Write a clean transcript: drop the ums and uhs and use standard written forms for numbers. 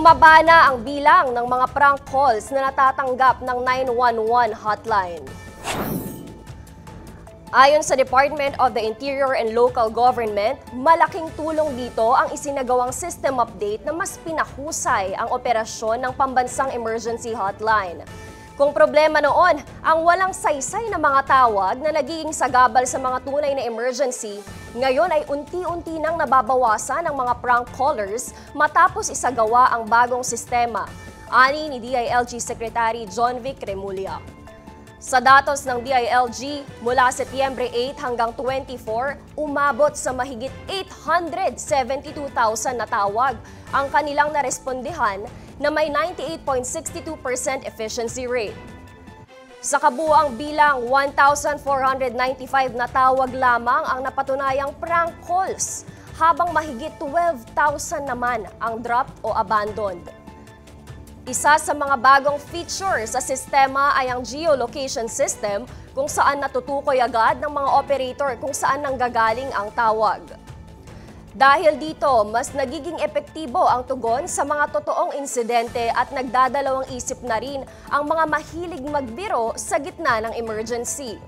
Bumaba na ang bilang ng mga prank calls na natatanggap ng 911 hotline. Ayon sa Department of the Interior and Local Government, malaking tulong dito ang isinagawang system update na mas pinahusay ang operasyon ng pambansang emergency hotline. Kung problema noon, ang walang saysay na mga tawag na nagiging sagabal sa mga tunay na emergency, ngayon ay unti-unti nang nababawasan ang mga prank callers matapos isagawa ang bagong sistema, ani ni DILG Secretary John Vic Remulla. Sa datos ng DILG, mula Setyembre 8 hanggang 24, umabot sa mahigit 872,000 na tawag ang kanilang narespondihan na may 98.62% efficiency rate. Sa kabuuang bilang, 1,495 na tawag lamang ang napatunayang prank calls, habang mahigit 12,000 naman ang dropped o abandoned. Isa sa mga bagong feature sa sistema ay ang geolocation system, kung saan natutukoy agad ng mga operator kung saan nanggagaling ang tawag. Dahil dito, mas nagiging epektibo ang tugon sa mga totoong insidente at nagdadalawang isip na rin ang mga mahilig magbiro sa gitna ng emergency.